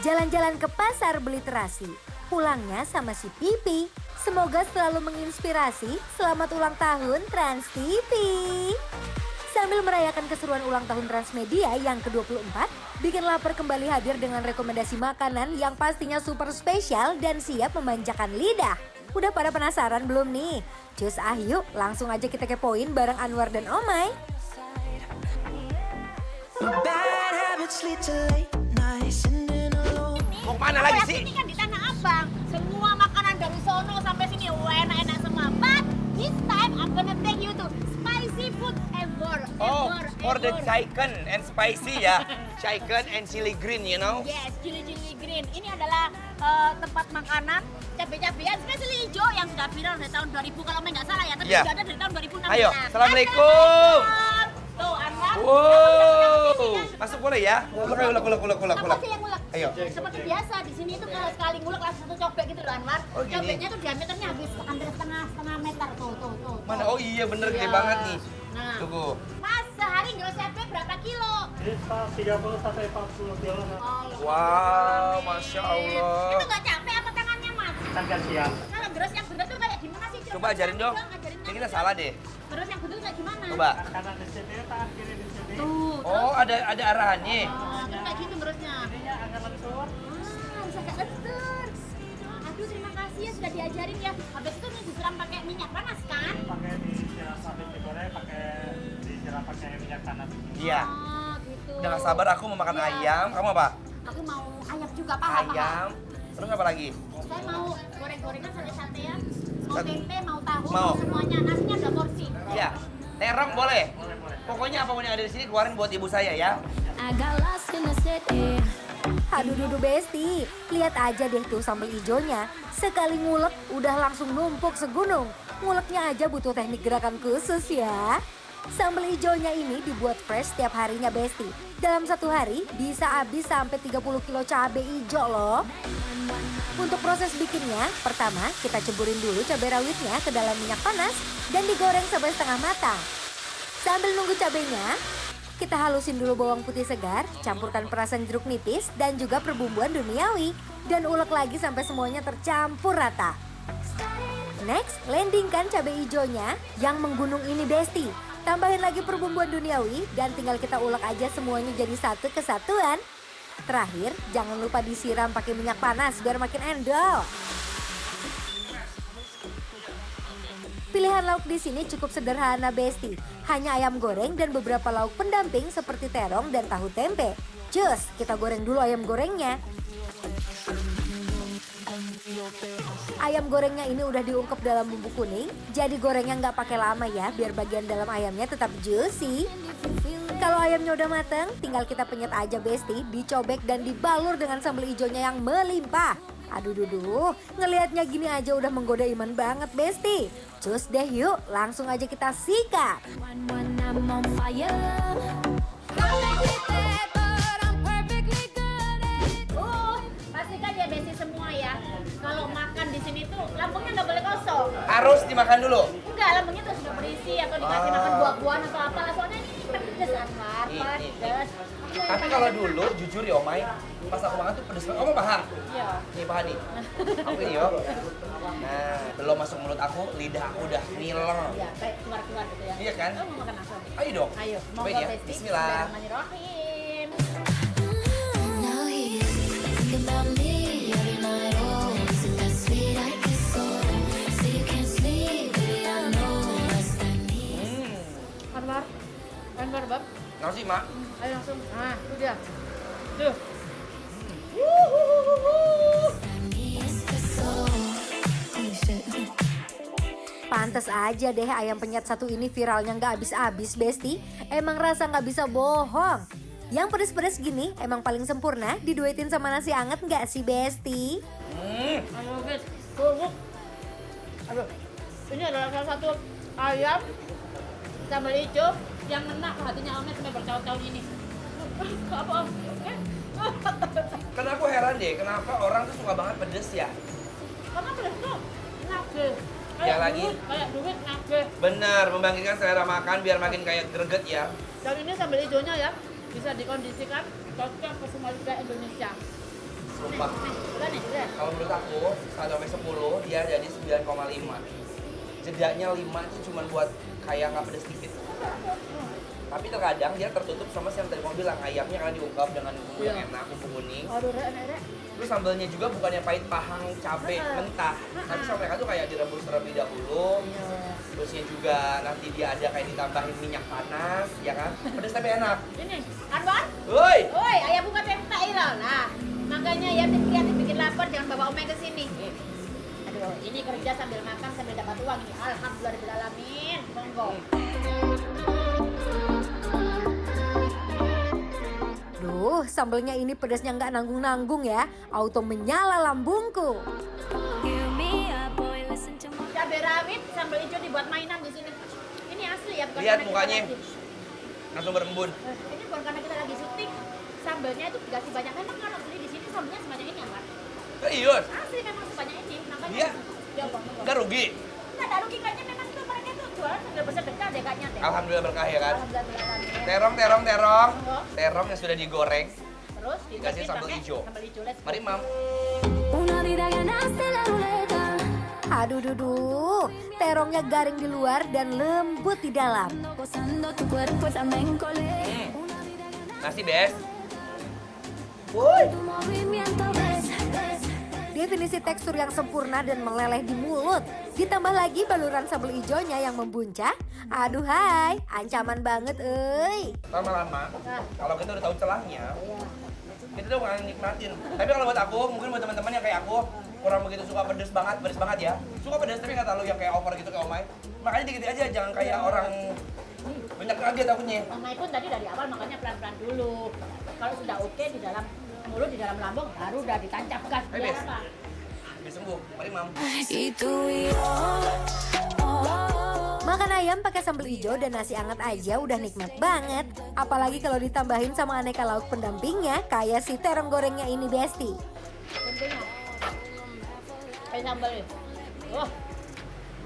Jalan-jalan ke pasar beli terasi, pulangnya sama si Pipi. Semoga selalu menginspirasi. Selamat ulang tahun Trans TV. Sambil merayakan keseruan ulang tahun Transmedia yang ke-24, Bikin Lapar kembali hadir dengan rekomendasi makanan yang pastinya super spesial dan siap memanjakan lidah. Udah pada penasaran belum nih? Cus yuk langsung aja kita kepoin bareng Anwar dan Omay. Mau kemana lagi sih? Ini kan di Tanah Abang. Semua makanan dari sono sampai sini enak-enak semua. But this time I'm gonna take you to spicy food ever. Oh, for the chicken and spicy ya. Chicken and chili green, you know? Yes, chili green. Ini adalah tempat makanan cabai-cabean spesial hijau yang sudah viral dari tahun 2000 kalau nggak salah ya. Tapi Iya. sudah ada dari tahun 2016. Ayo, assalamualaikum. Tuh, Anwar. Wow, masuk boleh ya? Ulek. Apa sih yang ngulek? Ayo. Seperti biasa di sini itu kalau sekali ngulek langsung satu cobek gitu loh Anwar. Oh, gini. Cobeknya tuh diameternya habis hampir setengah meter tuh. Mana? Oh iya bener gede Iya. banget nih. Nah, Tunggu. Mas sehari grosepnya berapa kilo? Bisa 30 sampai 40 kilo. Wow, Masya Allah. Itu nggak capek apa tangannya Mas? Kan gantian. Kalau gros yang bener tuh kayak gimana sih? Coba ajarin dong. Ini kita salah deh. Terus yang bener kayak gimana? Coba. Kanan di sini, tangan kiri di sini. Tuh. Oh, ada arahannya. Terus kayak gitu grosnya. Ininya agak lentur. Bisa kayak lentur. Aduh terima kasih ya sudah diajarin ya. Habis itu nih disiram pakai minyak panas kan? Pakai disiram sambil digoreng, disiram pakai minyak panas. Iya. Oh gitu. Udah gak sabar aku mau makan Iya. ayam. Kamu apa? Aku mau ayam juga, paham? Ayam. Terus apa lagi? Saya mau goreng-gorengan sate-sate ya. Mau Sate. tempe, mau tahu, Mau. semuanya. Nasinya udah porsi. Iya. Terong boleh? Pokoknya apapun yang ada di sini keluarin buat ibu saya ya. Aduh Dudu Besti, lihat aja deh tuh sambal ijonya. Sekali ngulek udah langsung numpuk segunung. Nguleknya aja butuh teknik gerakan khusus ya. Sambal ijonya ini dibuat fresh setiap harinya Besti. Dalam satu hari bisa habis sampai 30 kilo cabai ijo loh. Untuk proses bikinnya, pertama kita ceburin dulu cabai rawitnya ke dalam minyak panas dan digoreng sampai setengah matang. Sambil nunggu cabainya, kita halusin dulu bawang putih segar, campurkan perasan jeruk nipis dan juga perbumbuan duniawi. Dan ulek lagi sampai semuanya tercampur rata. Next, landingkan cabai hijaunya yang menggunung ini Besti. Tambahin lagi perbumbuan duniawi dan tinggal kita ulek aja semuanya jadi satu kesatuan. Terakhir, jangan lupa disiram pakai minyak panas biar makin endol. Pilihan lauk di sini cukup sederhana Besti. Hanya ayam goreng dan beberapa lauk pendamping seperti terong dan tahu tempe. Cus, kita goreng dulu ayam gorengnya. Ayam gorengnya ini udah diungkep dalam bumbu kuning, jadi gorengnya nggak pakai lama ya, biar bagian dalam ayamnya tetap juicy. Kalau ayamnya udah mateng, tinggal kita penyet aja Besti, dicobek dan dibalur dengan sambal hijaunya yang melimpah. Aduh duduh, ngelihatnya gini aja udah menggoda iman banget Besti. Cus deh yuk, langsung aja kita sikat. Pastikan ya Besti semua ya. Kalau makan di sini tuh lambungnya nggak boleh kosong. Harus dimakan dulu. Enggak, lambungnya tuh sudah berisi atau dikasih makan buah-buahan atau apa. Soalnya ini pedes Anwar, pedes. Tapi kalau dulu, jujur ya Omay, pas aku makan tuh pedes banget. Kamu paham? Iya. Nih paham nih. Aku ini yo. Nah, belum masuk mulut aku, lidah aku udah ngiler. Iya, kayak keluar-keluar gitu ya. Iya kan? Oh, mau makan langsung. Ayo dong. Ayo, Cobain monggo ya. Besti. Bismillah. Bismillahirrahmanirrahim. Anwar, Bab. Kenapa sih, Mak? Ayo langsung. Nah, itu dia. Tuh. Pantes aja deh ayam penyet satu ini viralnya nggak habis-habis Besti. Emang rasa nggak bisa bohong. Yang pedes-pedes gini emang paling sempurna diduetin sama nasi anget nggak sih Besti? Ayo, guys. Tuh. Aduh. Ini adalah salah satu ayam sambal hijau yang ngena ke hatinya Omet sampai bertahun-tahun ini. Apa Om? Karena aku heran deh, kenapa orang tuh suka banget pedes ya? Karena pedas tuh nage. Ya lagi. Kayak duit nage. Benar, membangkitkan selera makan biar makin kayak greget ya. Dan ini sambal hijaunya ya bisa dikondisikan cocok ke semua lidah Indonesia. Sumpah. Udah nih, udah. Kalau menurut aku, 1 sampai 10 dia jadi 9,5. Jedanya 5 itu cuma buat kayak nggak pedes dikit. Tapi terkadang dia tertutup sama yang tadi kamu bilang, ayamnya karena diungkap dengan bumbu yang enak, bumbu kuning. Aduh, Rek. Terus sambalnya juga bukannya pahit pahang cabe mentah, tapi sama mereka tuh kayak direbus terlebih dahulu. Terusnya juga nanti dia ada kayak ditambahin minyak panas, ya kan? Pedes tapi enak. Ini, Anwar. Woi, Woi, ayah buka tempe ilah. Nah, makanya ya kreatif bikin lapar, jangan bawa Omeng ke sini. Aduh, ini kerja sambil makan sambil dapat uang ini. Alhamdulillahirobbilalamin. Monggo. Duh, sambelnya ini pedasnya nggak nanggung-nanggung ya. Auto menyala lambungku. Cabai rawit, sambal hijau dibuat mainan di sini. Ini asli ya, bukan lihat karena mukanya. kita lagi. Langsung berembun. Ini bukan karena kita lagi syuting. Sambalnya itu dikasih banyak. Memang kalau beli di sini sambalnya sebanyak ini, Amar. Serius? Asli memang sebanyak ini. Makanya Iya. Ya, Bang. Nggak rugi? Nggak ada rugi kayaknya, memang itu mereka tuh jualan sambil bersedekah deh kayaknya deh. Alhamdulillah berkah ya kan? Alhamdulillah. Terong. Monggo. Terong yang sudah digoreng. Terus Dikasih sambal pakai hijau. Sambal hijau, let's go. Mari, Mam. Aduh, duduh. Terongnya garing di luar dan lembut di dalam. Nasi, Bes. Woi. Definisi tekstur yang sempurna dan meleleh di mulut. Ditambah lagi baluran sambal hijaunya yang membuncah. Aduh hai, ancaman banget euy. Lama-lama, kalau kita udah tahu celahnya, kita tuh nggak nikmatin. Tapi kalau buat aku, mungkin buat teman-teman yang kayak aku, kurang begitu suka pedes banget ya. Suka pedes tapi nggak terlalu yang kayak over gitu kayak Omai. Makanya dikit aja, jangan kayak orang banyak kaget takutnya. Omai pun tadi dari awal makanya pelan-pelan dulu. Kalau sudah oke di dalam mulut, di dalam lambung, baru udah ditancapkan. Hai, Biar Bes. apa? Habis sembuh, mari Mam. Makan ayam pakai sambal hijau dan nasi hangat aja udah nikmat banget. Apalagi kalau ditambahin sama aneka lauk pendampingnya kayak si terong gorengnya ini, Besti. Tentunya. Kayak sambal ya. Oh,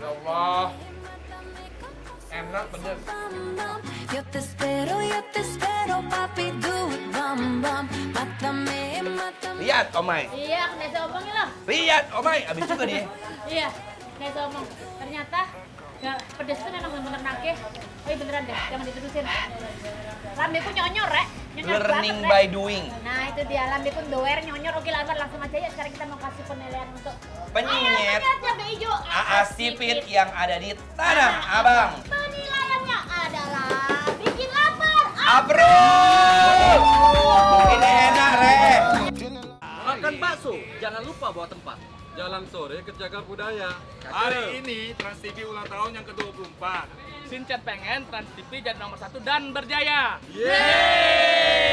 Ya Allah, enak pedes. Yo te espero, papi, do it, bam, bam. Mátame, mátame. Lihat Omai, iya, nggak saya omongin lah. lihat Omai, habis juga dia. Iya, nggak saya omong. Ternyata ya, pedes itu memang bener-bener nagih. Oh iya beneran deh, jangan diterusin. Lambeku nyonyor, Rek. Nyonyor Learning banget, by Rek. doing. Nah itu dia, lambeku doer, nyonyor. Oke Lamar, langsung aja ya. Sekarang kita mau kasih penilaian untuk Penyet cabai hijau AA Sipit yang ada di Tanah Abang. Penilaiannya adalah bikin lapar. Approve! Ini enak, Re. Makan bakso, jangan lupa bawa tempat. Jalan sore ke Cagar Budaya. Hari ini Trans TV ulang tahun yang ke-24. Sinchan pengen Trans TV jadi nomor 1 dan berjaya. Yeay!